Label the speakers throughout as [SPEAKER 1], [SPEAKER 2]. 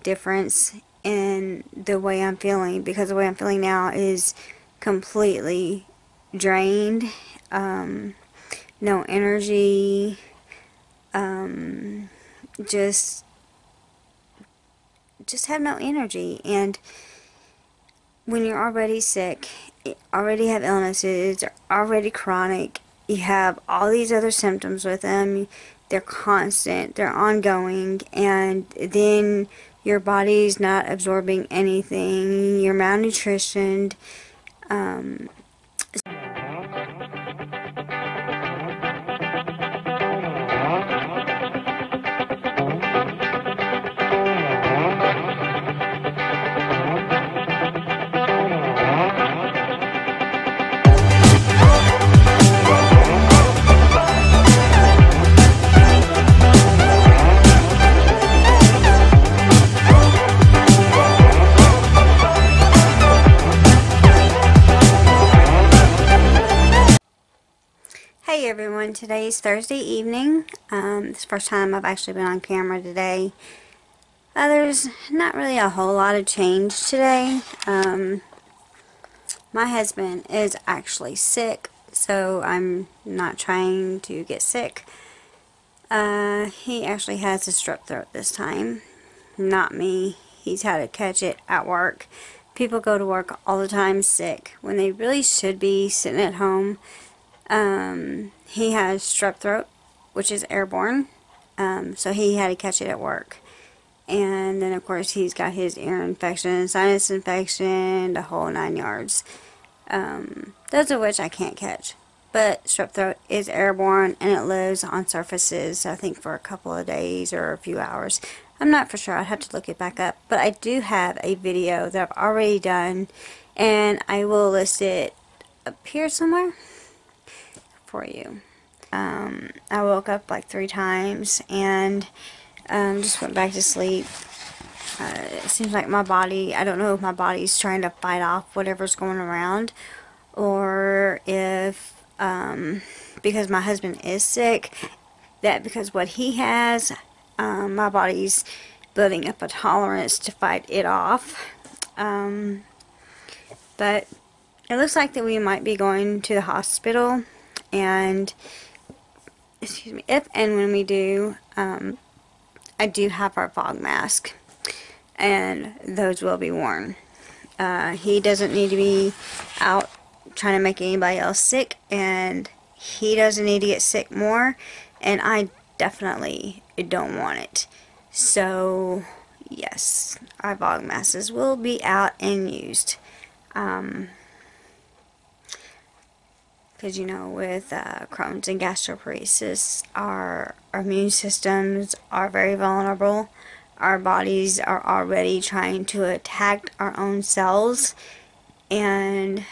[SPEAKER 1] difference in the way I'm feeling, because the way I'm feeling now is completely drained, no energy, just have no energy. And when you're already sick, you already have illnesses, they're already chronic, you have all these other symptoms with them, they're constant, they're ongoing, and then your body's not absorbing anything, you're malnutritioned. Hey everyone, today's Thursday evening. It's the first time I've actually been on camera today. There's not really a whole lot of change today. My husband is actually sick, so I'm not trying to get sick. He actually has a strep throat this time, not me. He's had to catch it at work. People go to work all the time sick when they really should be sitting at home. He has strep throat, which is airborne, so he had to catch it at work. And then of course he's got his ear infection, sinus infection, the whole 9 yards. Those of which I can't catch. But strep throat is airborne and it lives on surfaces, I think for a couple of days or a few hours. I'm not for sure, I'd have to look it back up. But I do have a video that I've already done, and I will list it up here somewhere for you. I woke up like 3 times and just went back to sleep. It seems like my body, I don't know if my body's trying to fight off whatever's going around, or if because my husband is sick, that because what he has, my body's building up a tolerance to fight it off. But it looks like that we might be going to the hospital, and excuse me, if and when we do, I do have our fog mask, and those will be worn. He doesn't need to be out trying to make anybody else sick, and he doesn't need to get sick more, and I definitely don't want it. So yes, our fog masks will be out and used. Because, you know, with Crohn's and Gastroparesis, our immune systems are very vulnerable. Our bodies are already trying to attack our own cells. And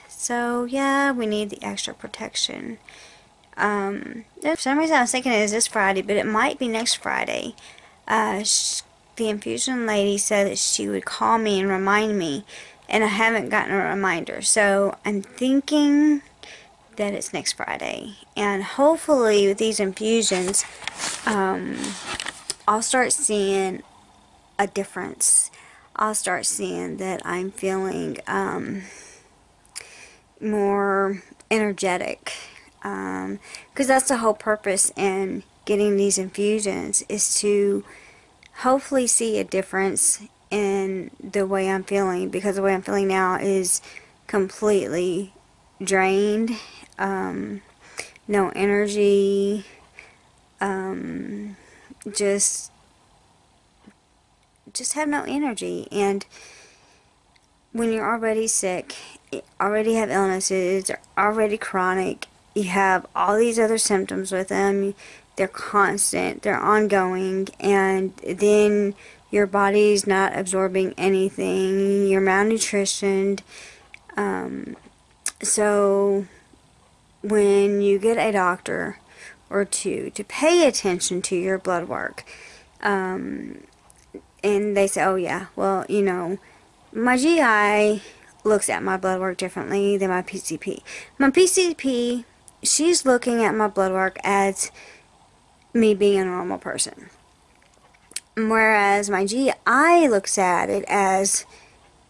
[SPEAKER 1] so, yeah, we need the extra protection. For some reason I was thinking it was this Friday, but it might be next Friday. The infusion lady said that she would call me and remind me, and I haven't gotten a reminder. So I'm thinking that it's next Friday, and hopefully with these infusions I'll start seeing a difference. I'll start seeing that I'm feeling more energetic, because that's the whole purpose in getting these infusions, is to hopefully see a difference in the way I'm feeling, because the way I'm feeling now is completely drained, no energy, just have no energy. And when you're already sick, you already have illnesses, they're already chronic, you have all these other symptoms with them, they're constant, they're ongoing, and then your body's not absorbing anything, you're malnutritioned. So when you get a doctor or two to pay attention to your blood work, and they say, oh yeah, well, you know, my GI looks at my blood work differently than my PCP. My PCP, she's looking at my blood work as me being a normal person. Whereas my GI looks at it as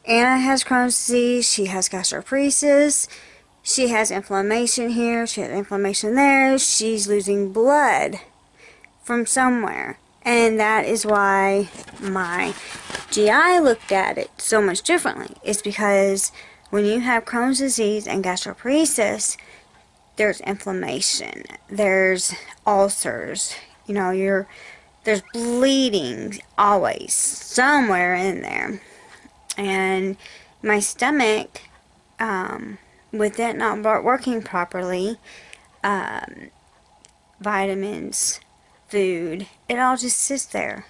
[SPEAKER 1] Anna has Crohn's disease, she has gastroparesis, she has inflammation here, she has inflammation there, she's losing blood from somewhere. And that is why my GI looked at it so much differently. It's because when you have Crohn's disease and gastroparesis, there's inflammation, there's ulcers, you know, there's bleeding always somewhere in there. And my stomach, with it not working properly, vitamins, food, it all just sits there.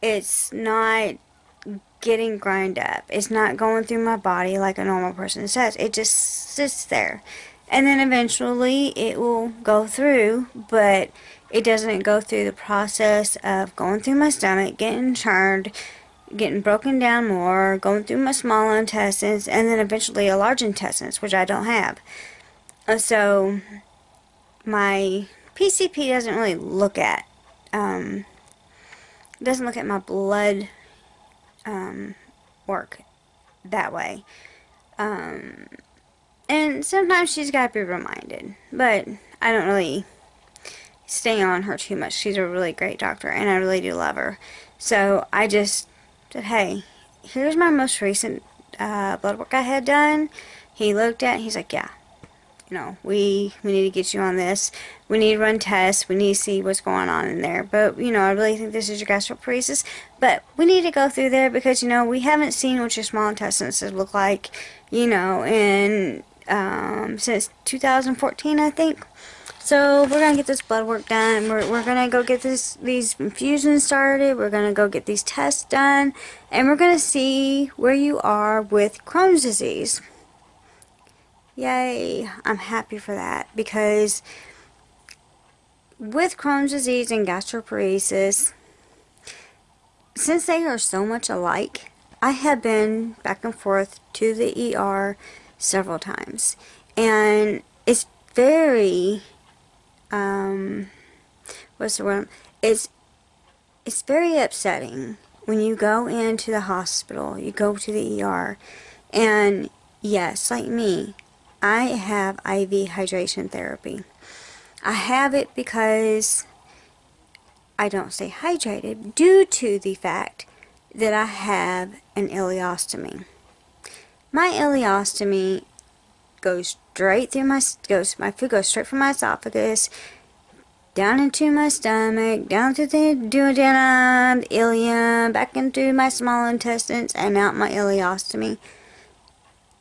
[SPEAKER 1] It's not getting grind up. It's not going through my body like a normal person says. It just sits there. And then eventually it will go through, but it doesn't go through the process of going through my stomach, getting churned, getting broken down more, going through my small intestines, and then eventually a large intestines, which I don't have. So my PCP doesn't really look at my blood work that way. And sometimes she's got to be reminded, but I don't really stay on her too much. She's a really great doctor, and I really do love her. So I just said, hey, here's my most recent blood work I had done. He looked at it, he's like, yeah, you know, we need to get you on this. We need to run tests. We need to see what's going on in there. But, you know, I really think this is your gastroparesis. But we need to go through there because, you know, we haven't seen what your small intestines look like, you know, since 2014, I think. So we're going to get this blood work done. We're going to go get these infusions started. We're going to go get these tests done. And we're going to see where you are with Crohn's disease. Yay, I'm happy for that, because with Crohn's disease and gastroparesis, since they are so much alike, I have been back and forth to the ER several times, and it's very what's the word? It's very upsetting when you go into the hospital, you go to the ER, and yes, like me, I have IV hydration therapy. I have it because I don't stay hydrated due to the fact that I have an ileostomy. My ileostomy goes straight through my food goes straight from my esophagus down into my stomach, down to the duodenum, the ileum, back into my small intestines, and out my ileostomy.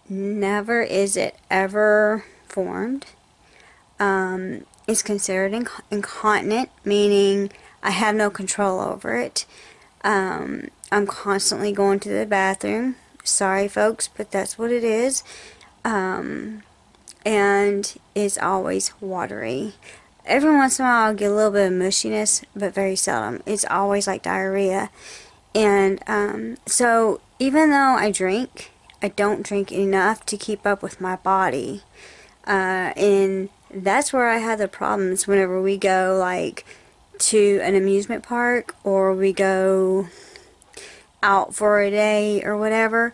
[SPEAKER 1] Never is it ever formed. It's considered incontinent, meaning I have no control over it. I'm constantly going to the bathroom. Sorry, folks, but that's what it is. And it's always watery. Every once in a while I'll get a little bit of mushiness, but very seldom. It's always like diarrhea. And so even though I drink, I don't drink enough to keep up with my body. And that's where I have the problems whenever we go like to an amusement park or we go out for a day or whatever.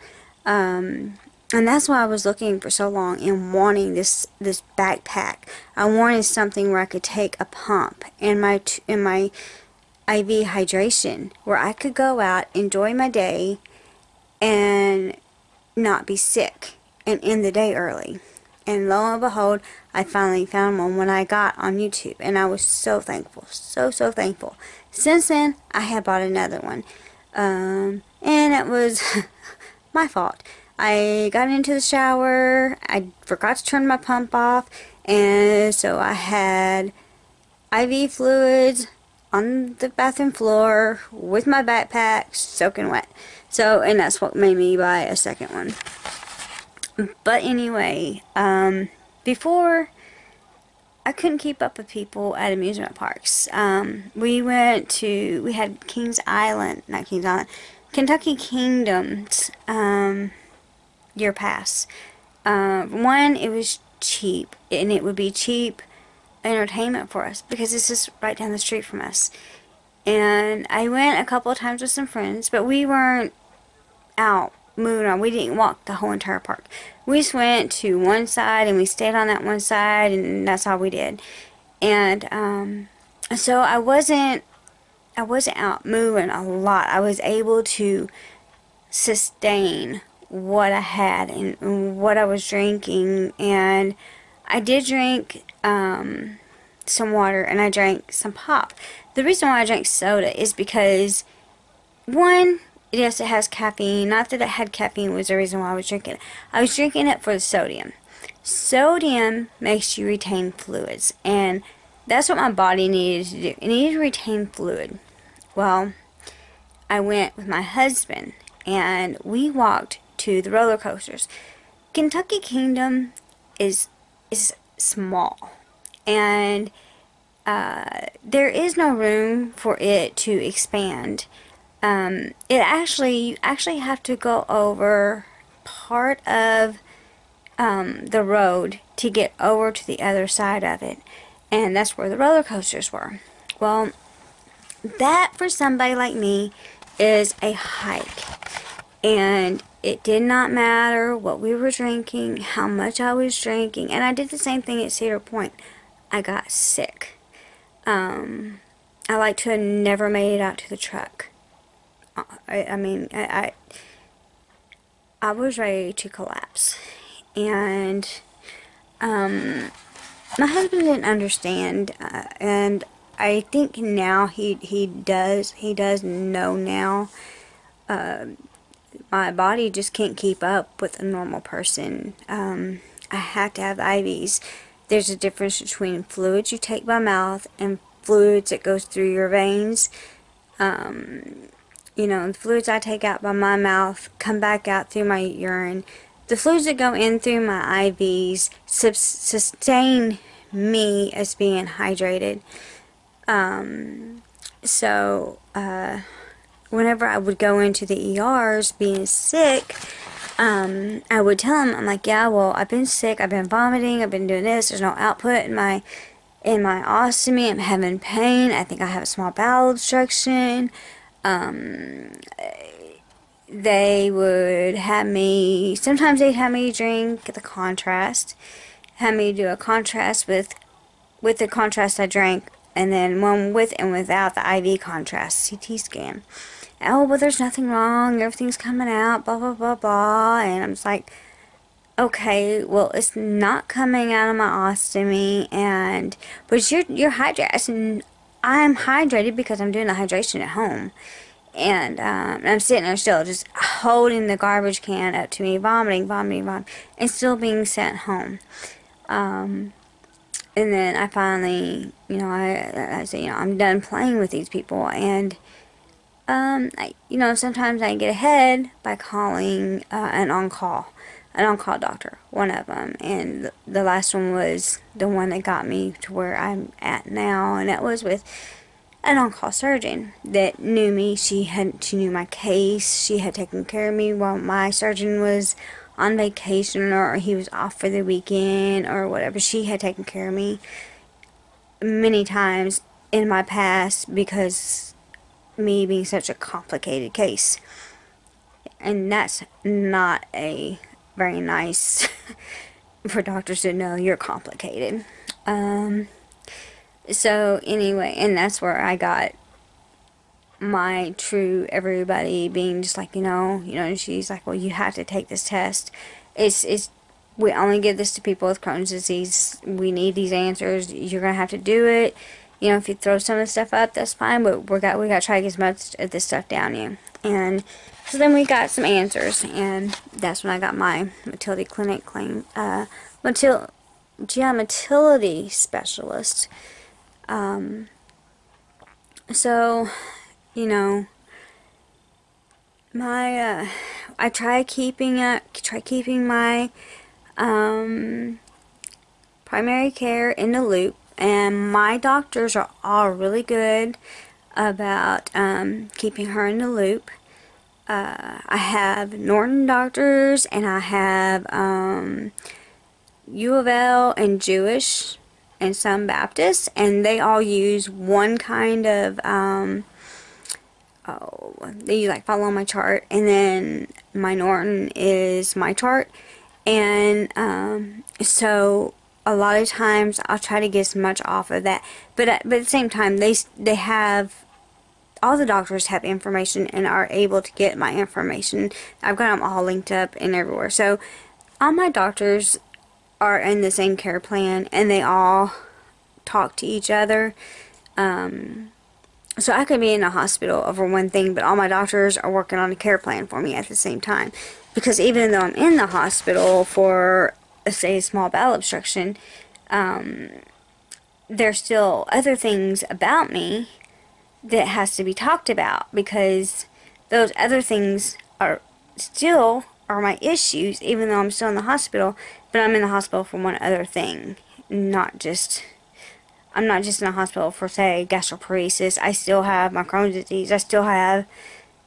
[SPEAKER 1] And that's why I was looking for so long and wanting this backpack. I wanted something where I could take a pump and my IV hydration, where I could go out, enjoy my day, and not be sick and end the day early. And lo and behold, I finally found one when I got on YouTube, and I was so thankful, so thankful. Since then, I have bought another one, and it was my fault. I got into the shower, I forgot to turn my pump off, and so I had IV fluids on the bathroom floor with my backpack soaking wet. So, and that's what made me buy a second one. But anyway, before, I couldn't keep up with people at amusement parks. We had Kentucky Kingdom's year pass. One, it was cheap, and it would be cheap entertainment for us because it's just right down the street from us. And I went a couple of times with some friends, but we weren't out moving on. We didn't walk the whole entire park. We just went to one side and we stayed on that one side, and that's all we did. And so I wasn't out moving a lot. I was able to sustain what I had and what I was drinking, and I did drink some water, and I drank some pop. The reason why I drank soda is because, one, yes, it has caffeine. Not that it had caffeine was the reason why I was drinking it. I was drinking it for the sodium. Sodium makes you retain fluids, and that's what my body needed to do. It needed to retain fluid. Well, I went with my husband, and we walked to the roller coasters. Kentucky Kingdom is small, and there is no room for it to expand. You actually have to go over part of the road to get over to the other side of it, and that's where the roller coasters were. Well, that for somebody like me is a hike, and it did not matter what we were drinking, how much I was drinking, and I did the same thing at Cedar Point. I got sick. I like to have never made it out to the truck. I was ready to collapse, and my husband didn't understand, and I think now he does know now. My body just can't keep up with a normal person. I have to have IVs. There's a difference between fluids you take by mouth and fluids that goes through your veins. You know, the fluids I take out by my mouth come back out through my urine. The fluids that go in through my IVs sustain me as being hydrated. Whenever I would go into the ERs being sick, I would tell them, I'm like, yeah, well, I've been sick, I've been vomiting, I've been doing this, there's no output in my ostomy, I'm having pain, I think I have a small bowel obstruction. They would have me, sometimes they'd have me drink the contrast, have me do a contrast with the contrast I drank, and then one with and without the IV contrast, CT scan. Oh, well, there's nothing wrong, everything's coming out, blah, blah, blah, blah, and I'm just like, okay, well, it's not coming out of my ostomy, but you're hydrated. I'm hydrated because I'm doing the hydration at home, and I'm sitting there still, just holding the garbage can up to me, vomiting, and still being sent home. And then I finally, I say, I'm done playing with these people, and sometimes I get ahead by calling an on-call doctor, one of them, and the last one was the one that got me to where I'm at now, and that was with an on-call surgeon that knew me. She knew my case. She had taken care of me while my surgeon was on vacation, or he was off for the weekend, or whatever. She had taken care of me many times in my past because me being such a complicated case, and that's not a very nice for doctors to know you're complicated. So anyway, and that's where I got my true everybody being just like, she's like, well, you have to take this test. We only give this to people with Crohn's disease. We need these answers. You're gonna have to do it. If you throw some of the stuff up, that's fine, but we got to try to get as much of this stuff down you. And so then we got some answers, and that's when I got my Motility Clinic claim, GI Motility Specialist. So, I try keeping my primary care in the loop, and my doctors are all really good about keeping her in the loop. I have Norton doctors, and I have U of L and Jewish and some Baptists, and they all use one kind of oh, you like follow my chart, and then my Norton is my chart, and so a lot of times I'll try to get as much off of that, but at the same time they have, all the doctors have information and are able to get my information. I've got them all linked up and everywhere. So all my doctors are in the same care plan, and they all talk to each other. So I could be in a hospital over one thing, but all my doctors are working on a care plan for me at the same time. Because even though I'm in the hospital for, say, a small bowel obstruction, there's still other things about me that has to be talked about, because those other things are my issues, even though I'm still in the hospital. But I'm in the hospital for one other thing, I'm not just in the hospital for, say, gastroparesis. I still have my Crohn's disease. I still have,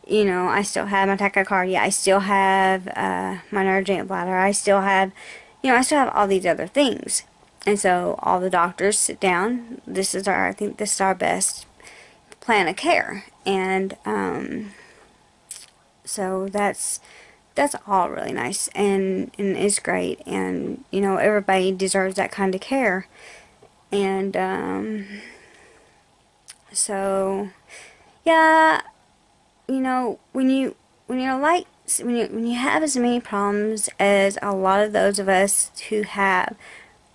[SPEAKER 1] I still have my tachycardia. I still have my neurogenic bladder. I still have, I still have all these other things. And so all the doctors sit down. I think this is our best plan of care. And so that's all really nice, and it's great, and everybody deserves that kind of care. And so yeah, when you have as many problems as a lot of those of us who have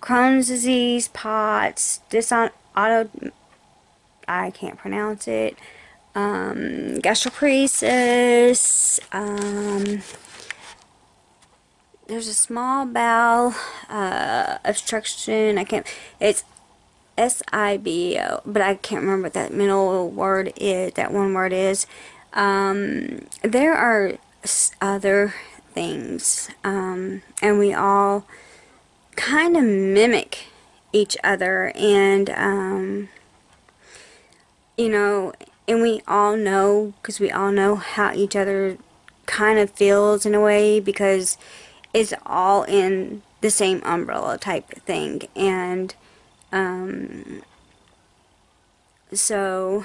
[SPEAKER 1] Crohn's disease, POTS, I can't pronounce it, gastroparesis, there's a small bowel obstruction. It's SIBO, but I can't remember what that middle word is, that one word is. There are other things, and we all kind of mimic each other, and and we all know, because we all know how each other kind of feels in a way, because it's all in the same umbrella type of thing. And so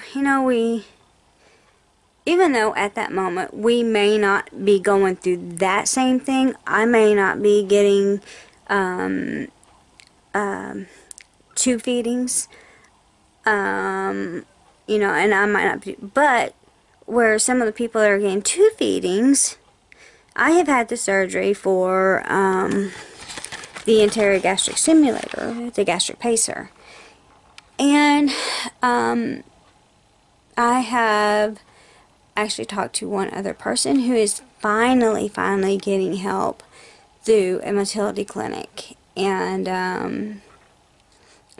[SPEAKER 1] even though at that moment we may not be going through that same thing, I may not be getting tube feedings, and I might not be, but where some of the people that are getting tube feedings, I have had the surgery for the anterior gastric stimulator, the gastric pacer, and I have actually talked to one other person who is finally getting help through a Motility Clinic, and I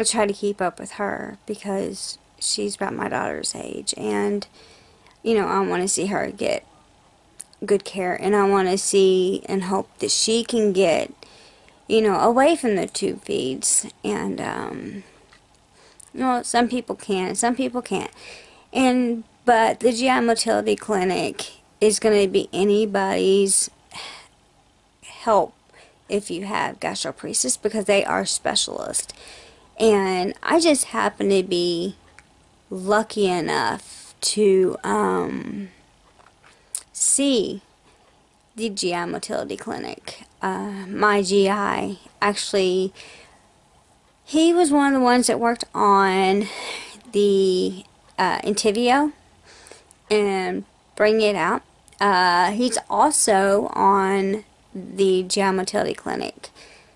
[SPEAKER 1] try to keep up with her because she's about my daughter's age, and I want to see her get good care, and I want to see and hope that she can get away from the tube feeds. And some people can, some people can't, but the GI Motility Clinic is going to be anybody's help if you have gastroparesis, because they are specialists. And I just happen to be lucky enough to see the GI Motility Clinic. My GI, actually, he was one of the ones that worked on the Entivio and bring it out. He's also on the GI Motility Clinic.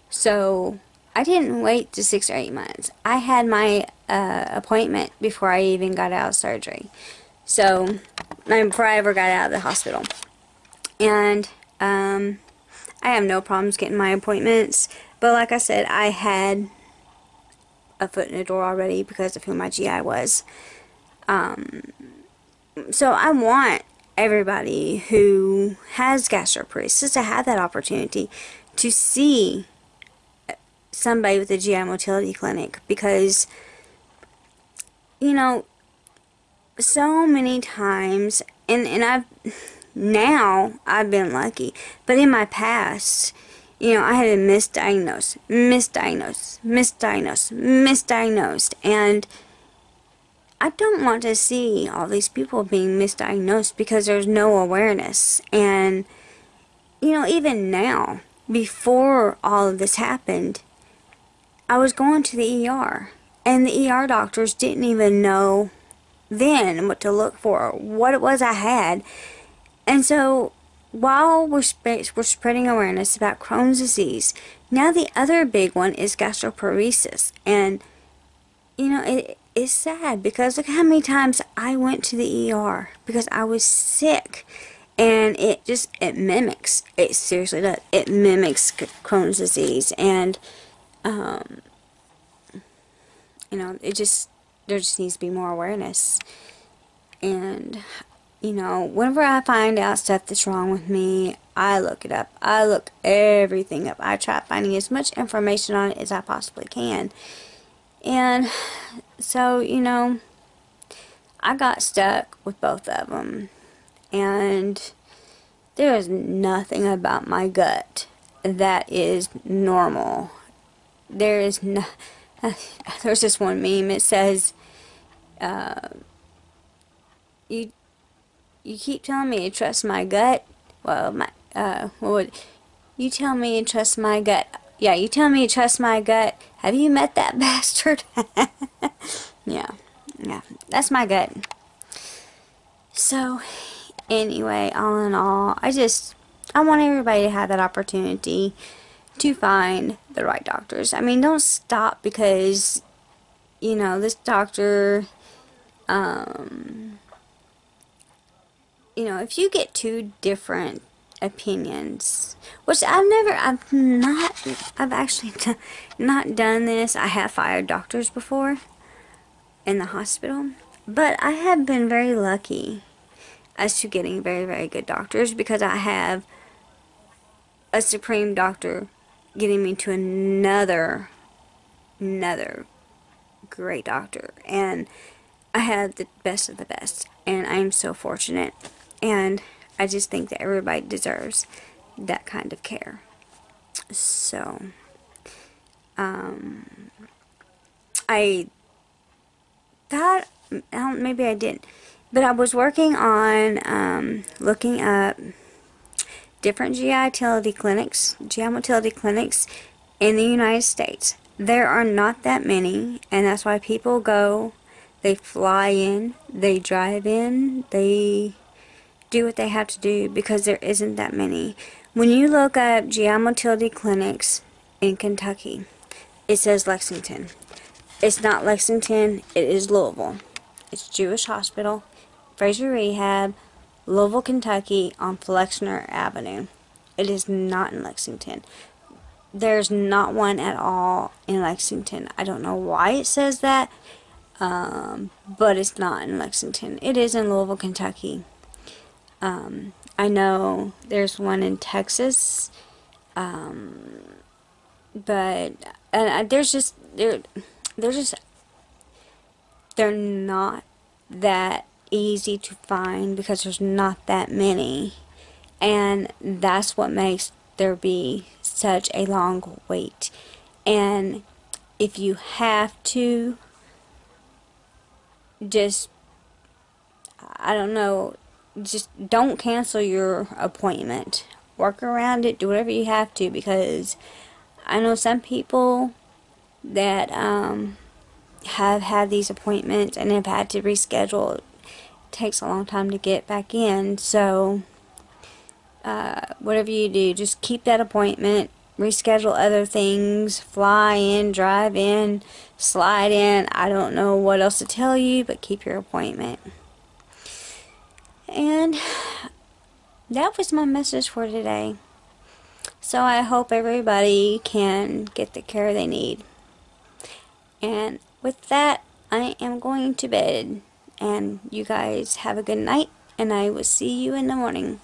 [SPEAKER 1] So I didn't wait to 6 or 8 months. I had my appointment before I even got out of surgery. So, before I ever got out of the hospital. And I have no problems getting my appointments. But like I said, I had a foot in the door already because of who my GI was. So I want everybody who has gastroparesis to have that opportunity to see somebody with a GI Motility Clinic, because so many times, and I've been lucky, but in my past, I had been misdiagnosed, and I don't want to see all these people being misdiagnosed because there's no awareness. And, you know, even now, before all of this happened, I was going to the ER. And the ER doctors didn't even know then what to look for, what it was I had. And so, while we're spreading awareness about Crohn's disease, now the other big one is gastroparesis. And, you know, it's sad because look how many times I went to the ER because I was sick. And it mimics, it seriously does, it mimics Crohn's disease. And, you know, there just needs to be more awareness. And, you know, whenever I find out stuff that's wrong with me, I look it up. I look everything up. I try finding as much information on it as I possibly can. And so, you know, I got stuck with both of them. And there is nothing about my gut that is normal. There is no... There's this one meme. It says, "You keep telling me to trust my gut. Well, you tell me to trust my gut. Yeah, you tell me to trust my gut. Have you met that bastard?" Yeah, that's my gut. So, anyway, all in all, I want everybody to have that opportunity to find the right doctors. I mean, don't stop because, you know, this doctor, you know, if you get two different opinions, which I've actually not done this. I have fired doctors before in the hospital, but I have been very lucky as to getting very, very good doctors because I have a supreme doctor getting me to another great doctor, and I had the best of the best, and I am so fortunate, and I just think that everybody deserves that kind of care. So I thought, maybe I didn't, but I was working on looking up different GI Motility Clinics, GI Motility Clinics in the United States. There are not that many, and that's why people go, they fly in, they drive in, they do what they have to do because there isn't that many. When you look up GI Motility Clinics in Kentucky, it says Lexington. It's not Lexington, it is Louisville. It's Jewish Hospital, Fraser Rehab, Louisville, Kentucky, on Flexner Avenue. It is not in Lexington. There's not one at all in Lexington. I don't know why it says that, but it's not in Lexington. It is in Louisville, Kentucky. I know there's one in Texas, but they're not that easy to find because there's not that many, and that's what makes there be such a long wait. And if you have to just, I don't know, just don't cancel your appointment. Work around it, do whatever you have to, because I know some people that have had these appointments and have had to reschedule. It takes a long time to get back in, so whatever you do, just keep that appointment, reschedule other things, fly in, drive in, slide in. I don't know what else to tell you, but keep your appointment. And that was my message for today. So I hope everybody can get the care they need. And with that, I am going to bed. And you guys have a good night, and I will see you in the morning.